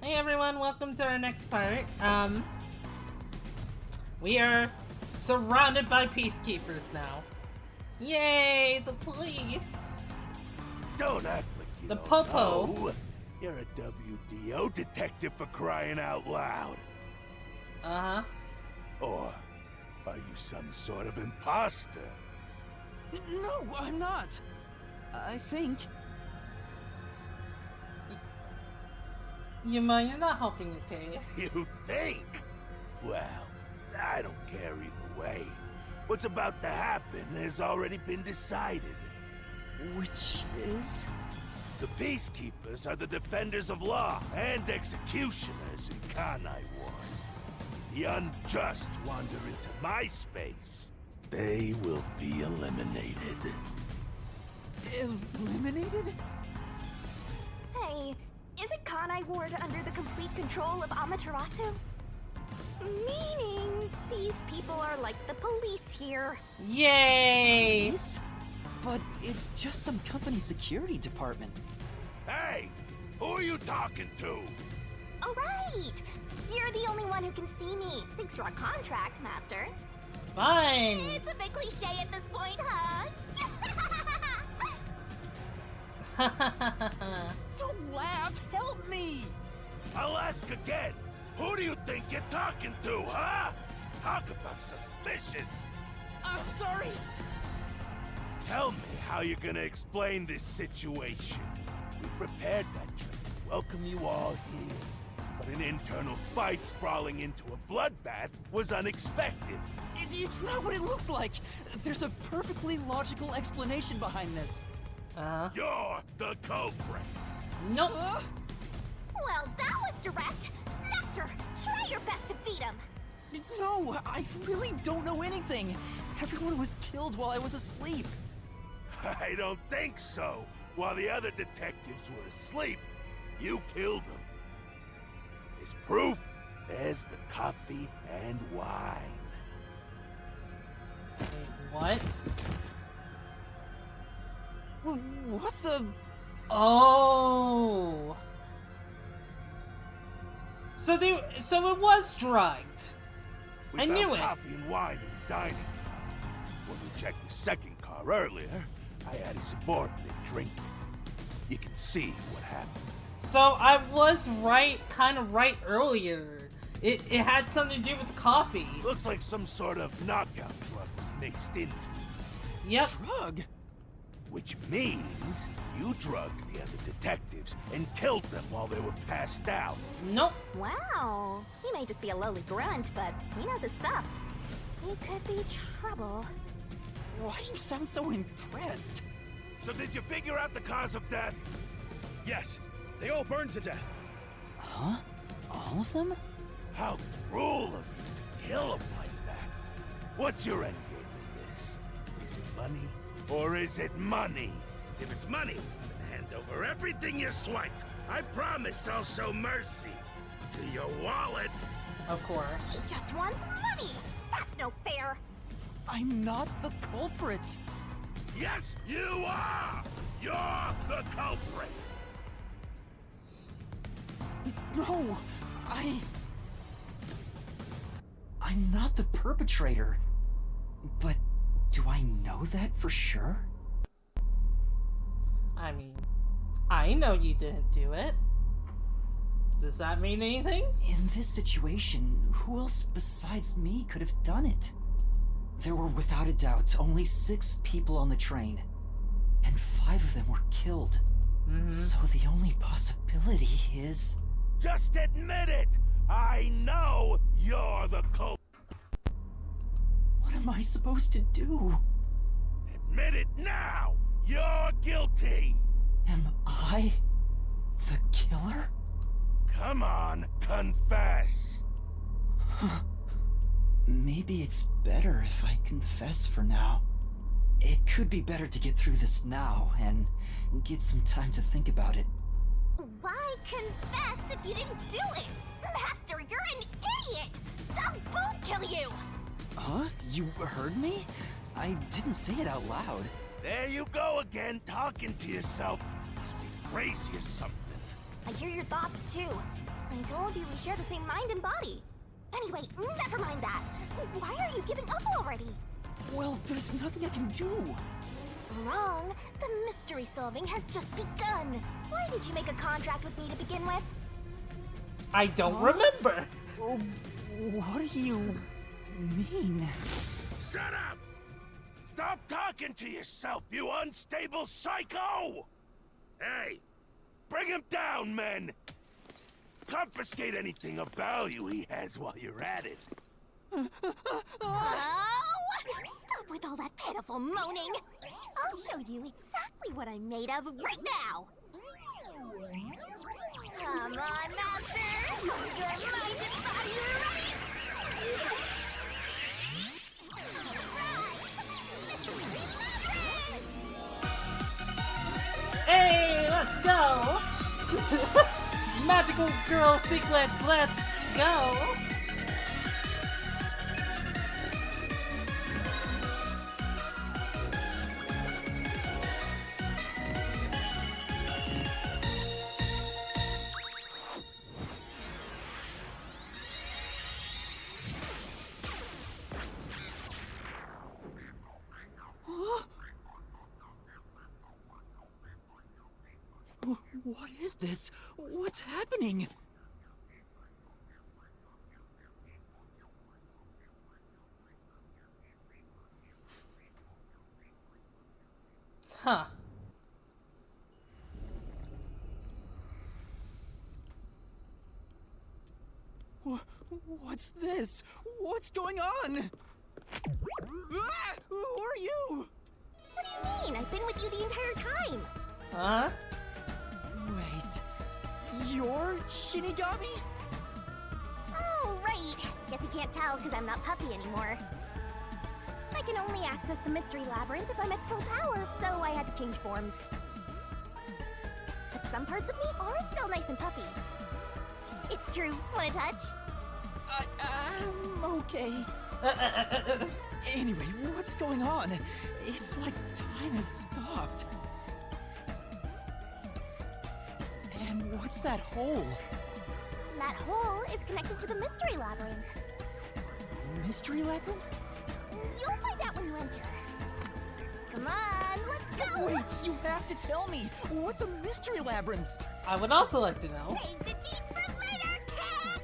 Hey everyone, welcome to our next part. We are surrounded by peacekeepers now. Yay, the police! Don't act like you The don't popo. know. You're a WDO detective for crying out loud. Uh-huh. Or are you some sort of imposter? No, I'm not. I think. Yuma, you're not helping the case. You think? Well, I don't care either way. What's about to happen has already been decided. Which is? The peacekeepers are the defenders of law and executioners in Kanai Ward. The unjust wander into my space. They will be eliminated. Eliminated? Hey, isn't Kanai Ward under the complete control of Amaterasu? Meaning, these people are like the police here. Yay! Police? But it's just some company security department. Hey! Who are you talking to? Oh, right! You're the only one who can see me, thanks to our contract, Master. Fine! It's a bit cliche at this point, huh? Don't laugh! Help me! I'll ask again. Who do you think you're talking to, huh? Talk about suspicious. I'm sorry! Tell me how you're gonna explain this situation. We prepared that trip to welcome you all here. But an internal fight sprawling into a bloodbath was unexpected. It's not what it looks like! There's a perfectly logical explanation behind this. Uh-huh. You're the culprit. Nope. Well, that was direct. Master, try your best to beat him. No, I really don't know anything. Everyone was killed while I was asleep. I don't think so. While the other detectives were asleep, you killed them. As proof, there's the coffee and wine. Wait, what? What the? Oh! So it was drugged. We I found knew it. coffee and wine in the dining car. When we checked the second car earlier, I had a subordinate drinking. You can see what happened. So I was right, kind of right earlier. It had something to do with coffee. Looks like some sort of knockout drug was mixed into it. Yep. Drug? Which means you drugged the other detectives and killed them while they were passed out. Nope. Wow. He may just be a lowly grunt, but he knows his stuff. He could be trouble. Why do you sound so impressed? So did you figure out the cause of death? Yes, they all burned to death. Huh? All of them? How cruel of you to kill them like that. What's your end game in this? Is it money or is it money? If it's money, then hand over everything you swiped. I promise I'll show mercy to your wallet. Of course. He just wants money. That's no fair. I'm not the culprit. Yes, you are! You're the culprit! No, I'm not the perpetrator. But do I know that for sure? I mean, I know you didn't do it. Does that mean anything? In this situation, who else besides me could have done it? There were without a doubt only 6 people on the train, and 5 of them were killed. So the only possibility is... Just admit it! I know you're the culprit! What am I supposed to do? Admit it now! You're guilty! Am I the killer? Come on, confess! Maybe it's better if I confess for now. It could be better to get through this now and get some time to think about it. Why confess if you didn't do it? Master, you're an idiot! Doug won't kill you! Huh? You heard me? I didn't say it out loud. There you go again, talking to yourself. Must be crazy or something. I hear your thoughts too. I told you we share the same mind and body. Anyway, never mind that. Why are you giving up already? Well, there's nothing I can do. Wrong. The mystery solving has just begun. Why did you make a contract with me to begin with? I don't remember. Oh, what do you mean? Shut up! Stop talking to yourself, you unstable psycho! Hey, Bring him down, men! Confiscate anything of value he has while you're at it. Oh! Stop with all that pitiful moaning. I'll show you exactly what I'm made of right now. Come on, Master! Use your mind and body right! Hey, let's go! Magical girl sequence, let's go! What is this? What's happening? Huh. What's this? What's going on? Ah! Who are you? What do you mean? I've been with you the entire time. Huh? Wait, you're Shinigami? Oh, right. Guess you can't tell because I'm not Puffy anymore. I can only access the Mystery Labyrinth if I'm at full power, so I had to change forms. But some parts of me are still nice and puffy. It's true. Want a touch? I'm okay. Anyway, what's going on? It's like time has stopped. And what's that hole? That hole is connected to the Mystery Labyrinth. Mystery Labyrinth? You'll find out when you enter. Come on, let's go! Wait, you have to tell me. What's a Mystery Labyrinth? I would also like to know. Save the deeds for later, cat!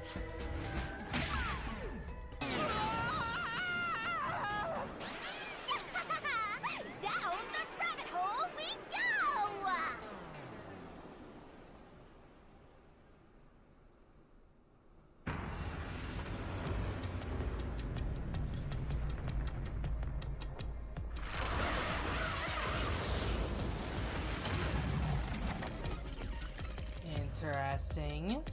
Down the rabbit hole we go! Interesting.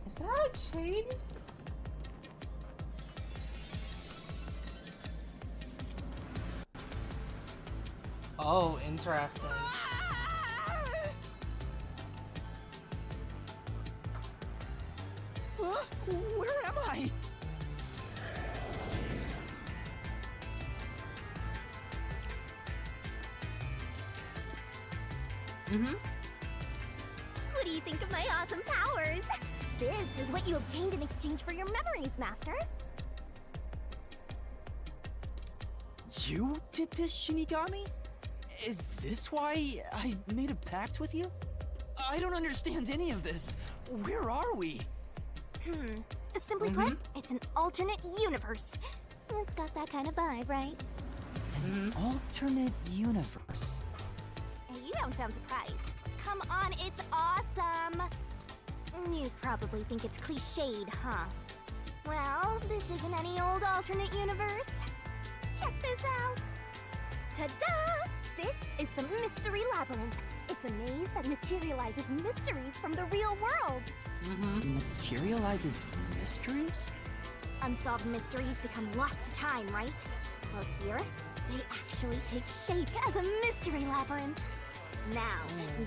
Is that a chain? Oh, interesting. Huh? Where am I? What do you think of my awesome powers? This is what you obtained in exchange for your memories, Master. You did this, Shinigami? Is this why I made a pact with you? I don't understand any of this. Where are we? Simply put, it's an alternate universe. It's got that kind of vibe, right? An alternate universe. Hey, you don't sound surprised. Come on, it's awesome! You probably think it's cliched, huh? Well, this isn't any old alternate universe. Check this out! Ta-da! This is the Mystery Labyrinth. It's a maze that materializes mysteries from the real world. Materializes mysteries? Unsolved mysteries become lost to time, right? Well, here, they actually take shape as a mystery labyrinth. Now,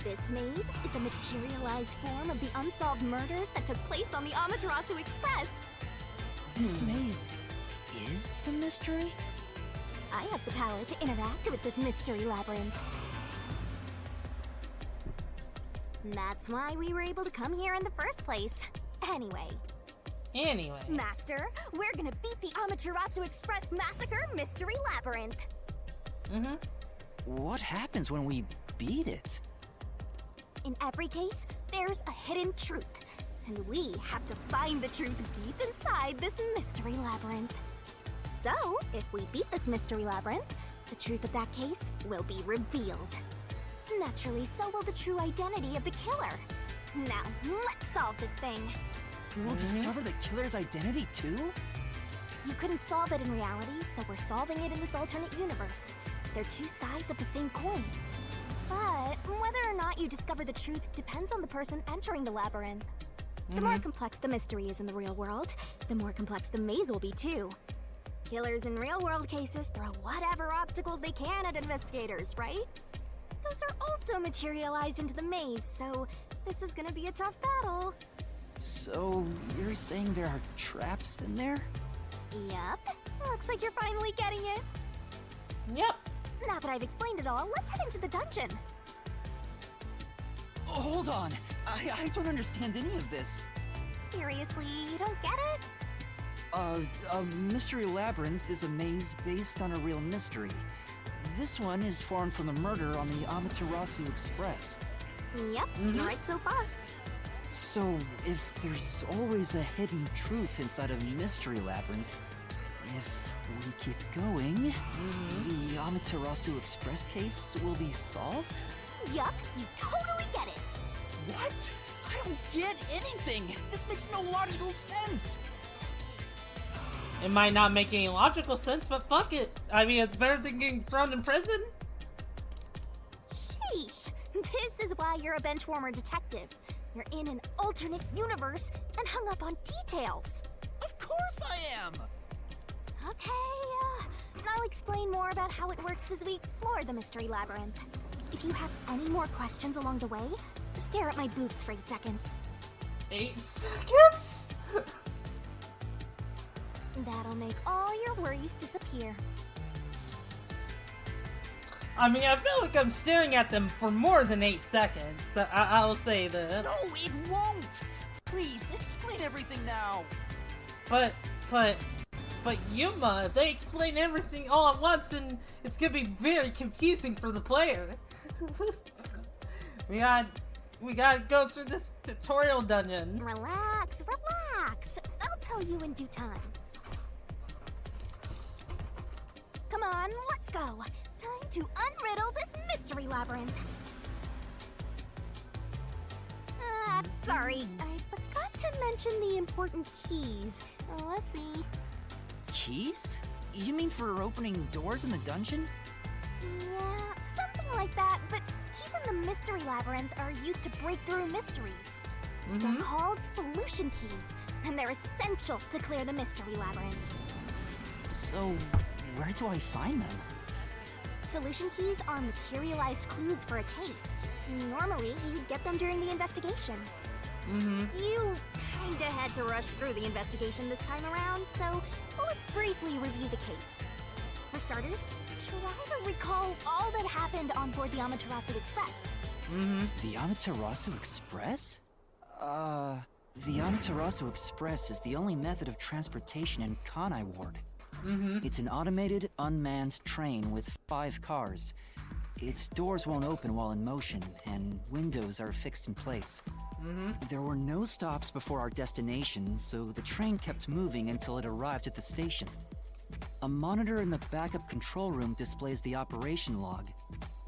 this maze is the materialized form of the unsolved murders that took place on the Amaterasu Express. This maze is the mystery? I have the power to interact with this mystery labyrinth. That's why we were able to come here in the first place. Anyway, Master, we're gonna beat the Amaterasu Express Massacre Mystery Labyrinth. What happens when we beat it? In every case, there's a hidden truth. And we have to find the truth deep inside this mystery labyrinth. So, if we beat this mystery labyrinth, the truth of that case will be revealed. Naturally, so will the true identity of the killer. Now, let's solve this thing. We'll discover the killer's identity too? You couldn't solve it in reality, so we're solving it in this alternate universe. They're two sides of the same coin. But whether or not you discover the truth depends on the person entering the labyrinth. The more complex the mystery is in the real world, the more complex the maze will be too. Killers in real-world cases throw whatever obstacles they can at investigators, right? Those are also materialized into the maze, so this is gonna be a tough battle. So, you're saying there are traps in there? Yup. Looks like you're finally getting it. Yep. Now that I've explained it all, let's head into the dungeon. Oh, hold on. I don't understand any of this. Seriously, you don't get it? A mystery labyrinth is a maze based on a real mystery. This one is formed from the murder on the Amaterasu Express. Yep, you're right so far. So, if there's always a hidden truth inside a mystery labyrinth, if we keep going, the Amaterasu Express case will be solved? Yup, you totally get it. What? I don't get anything! This makes no logical sense! It might not make any logical sense, but fuck it. I mean, it's better than getting thrown in prison. Sheesh. This is why you're a benchwarmer detective. You're in an alternate universe and hung up on details. Of course I am! Okay, I'll explain more about how it works as we explore the mystery labyrinth. If you have any more questions along the way, stare at my boobs for 8 seconds. 8 seconds? That'll make all your worries disappear. I mean, I feel like I'm staring at them for more than 8 seconds. So I will say that. No, it won't! Please, explain everything now! But Yuma, they explain everything all at once, and it's gonna be very confusing for the player. we gotta go through this tutorial dungeon. Relax. I'll tell you in due time. Come on, let's go. Time to unriddle this mystery labyrinth. Sorry, I forgot to mention the important keys. Whoopsie. Keys? You mean for opening doors in the dungeon? Yeah, something like that, but keys in the mystery labyrinth are used to break through mysteries. They're called solution keys, and they're essential to clear the mystery labyrinth. So, where do I find them? Solution keys are materialized clues for a case. Normally, you get them during the investigation. You kinda had to rush through the investigation this time around, so let's briefly review the case. For starters, try to recall all that happened on board the Amaterasu Express. The Amaterasu Express? The Amaterasu Express is the only method of transportation in Kanai Ward. It's an automated, unmanned train with 5 cars. Its doors won't open while in motion, and windows are fixed in place. There were no stops before our destination, so the train kept moving until it arrived at the station. A monitor in the backup control room displays the operation log,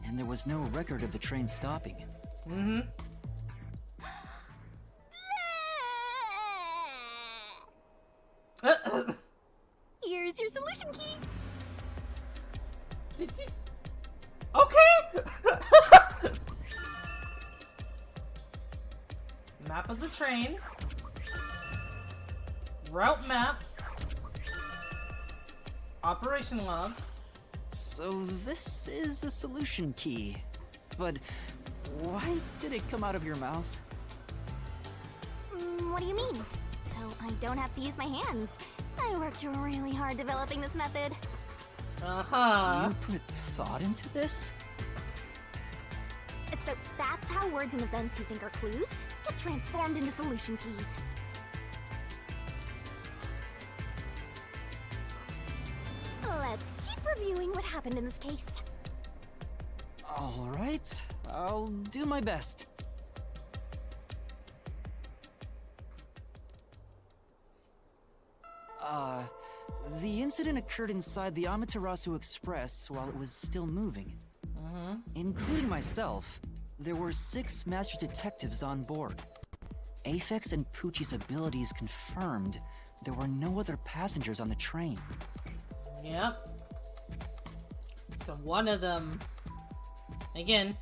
and there was no record of the train stopping. Here's your solution key. Okay! Map of the train. Route map. Operation log. So this is a solution key. But why did it come out of your mouth? What do you mean? So I don't have to use my hands. I worked really hard developing this method. You put thought into this? So that's how how words and events you think are clues get transformed into solution keys. Let's keep reviewing what happened in this case. Alright, I'll do my best. The incident occurred inside the Amaterasu Express while it was still moving. Including myself, there were 6 master detectives on board. Aphex and Poochie's abilities confirmed there were no other passengers on the train. Yep. So one of them, again,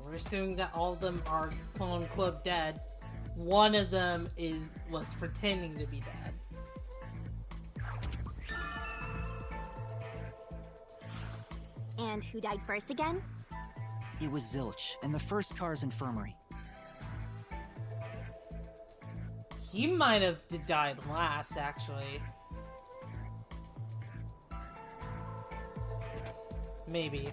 we're assuming that all of them are quote-unquote dead. One of them was pretending to be dead. And who died first again? It was Zilch, in the first car's infirmary. He might have died last, actually. Maybe.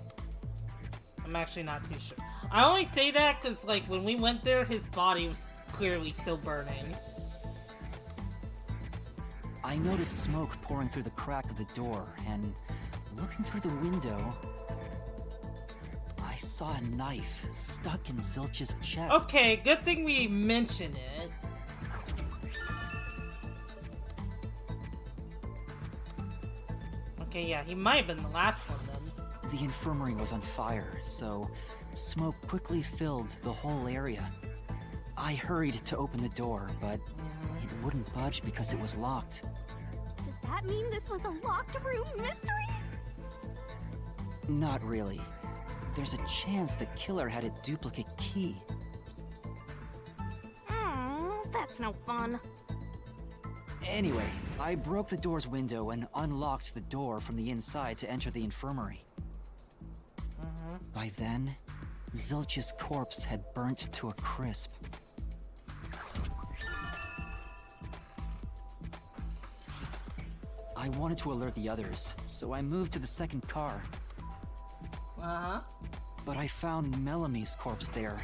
I'm actually not too sure. I only say that because, like, when we went there, his body was clearly still burning. I noticed smoke pouring through the crack of the door, and looking through the window, I saw a knife stuck in Zilch's chest. Okay, good thing we mentioned it. Okay, yeah, he might have been the last one then. The infirmary was on fire, so smoke quickly filled the whole area. I hurried to open the door, but it wouldn't budge because it was locked. Does that mean this was a locked room mystery? Not really. There's a chance the killer had a duplicate key. That's no fun. Anyway, I broke the door's window and unlocked the door from the inside to enter the infirmary. By then, Zilch's corpse had burnt to a crisp. I wanted to alert the others, so I moved to the second car. But I found Melamie's corpse there.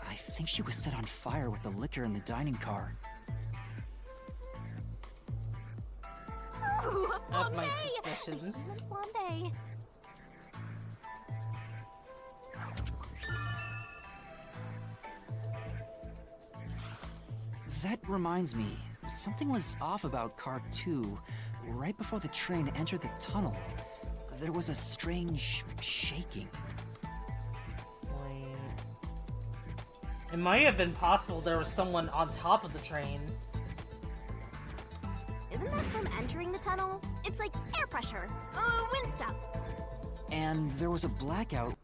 I think she was set on fire with the liquor in the dining car. Ooh, a I have my flambe! suspicions. A flambe. That reminds me, something was off about Car 2. Right before the train entered the tunnel, there was a strange shaking. Wait. It might have been possible there was someone on top of the train. Isn't that from entering the tunnel? It's like air pressure. Wind stuff. And there was a blackout,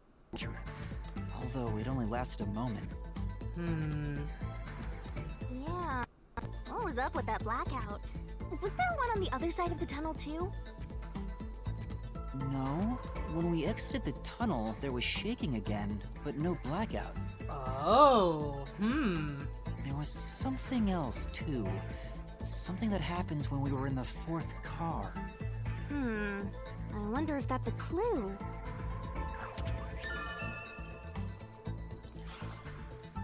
although it only lasted a moment. Yeah. What was up with that blackout? Was there one on the other side of the tunnel too? No, when we exited the tunnel, there was shaking again, but no blackout. Oh, There was something else too. Something that happened when we were in the fourth car. I wonder if that's a clue.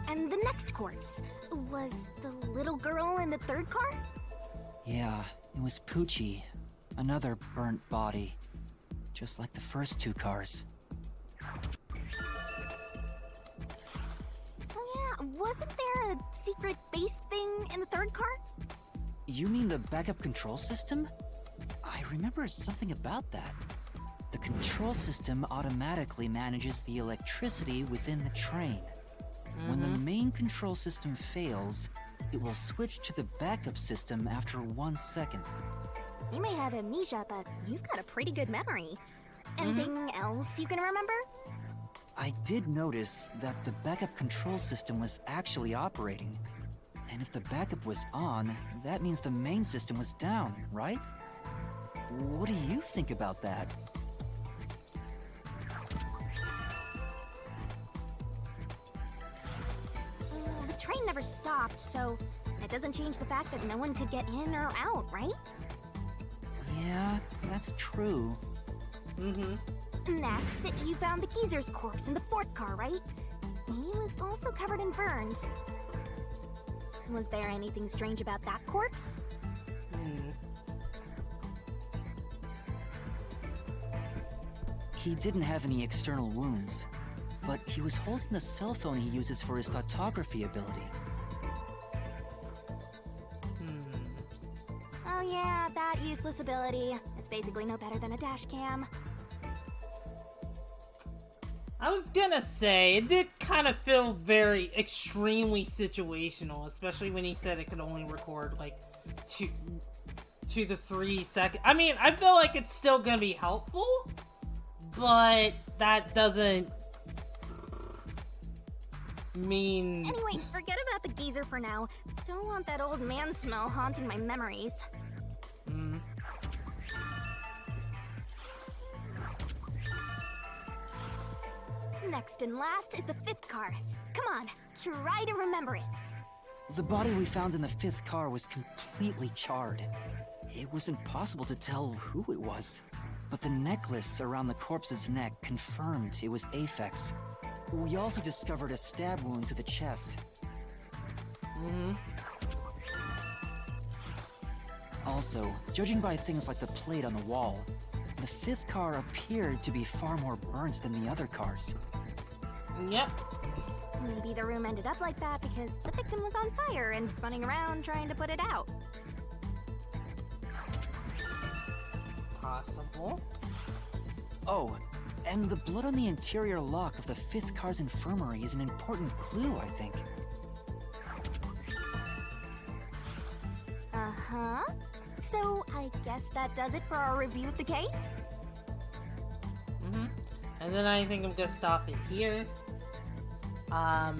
And the next corpse was the little girl in the third car? Yeah, it was Poochie. Another burnt body. Just like the first 2 cars. Oh yeah, wasn't there a secret base thing in the third car? You mean the backup control system? I remember something about that. The control system automatically manages the electricity within the train. When the main control system fails, it will switch to the backup system after 1 second. You may have amnesia, but you've got a pretty good memory. Anything else you can remember? I did notice that the backup control system was actually operating. And if the backup was on, that means the main system was down, right? What do you think about that? The train never stopped, so it doesn't change the fact that no one could get in or out, right? Yeah, that's true. Next, you found the geezer's corpse in the fourth car, right? was also covered in burns. Was there anything strange about that corpse? He didn't have any external wounds, but he was holding the cell phone he uses for his photography ability. Oh yeah, that useless ability. It's basically no better than a dash cam. I was gonna say, it did kind of feel very extremely situational, especially when he said it could only record, like, 2 to 3 seconds. I mean, I feel like it's still gonna be helpful, but that doesn't mean... Anyway, forget about the geezer for now. Don't want that old man smell haunting my memories. Next and last is the 5th car. Come on, try to remember it. The body we found in the 5th car was completely charred. It was impossible to tell who it was, but the necklace around the corpse's neck confirmed it was Aphex. We also discovered a stab wound to the chest. Also, judging by things like the plate on the wall, the 5th car appeared to be far more burns than the other cars. Yep. Maybe the room ended up like that because the victim was on fire and running around trying to put it out. Possible. Oh, and the blood on the interior lock of the 5th car's infirmary is an important clue, I think. Uh-huh. So, I guess that does it for our review of the case? And then I think I'm gonna stop it here. But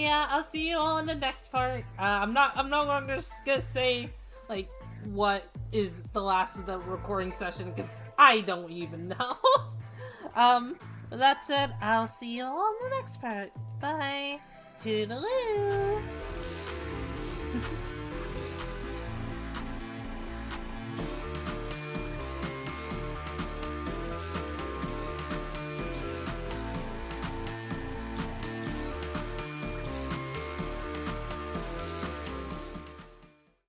yeah, I'll see you all in the next part. I'm not longer just gonna say, like, what is the last of the recording session, because I don't even know. But that said, I'll see you all in the next part. Bye. Toodaloo.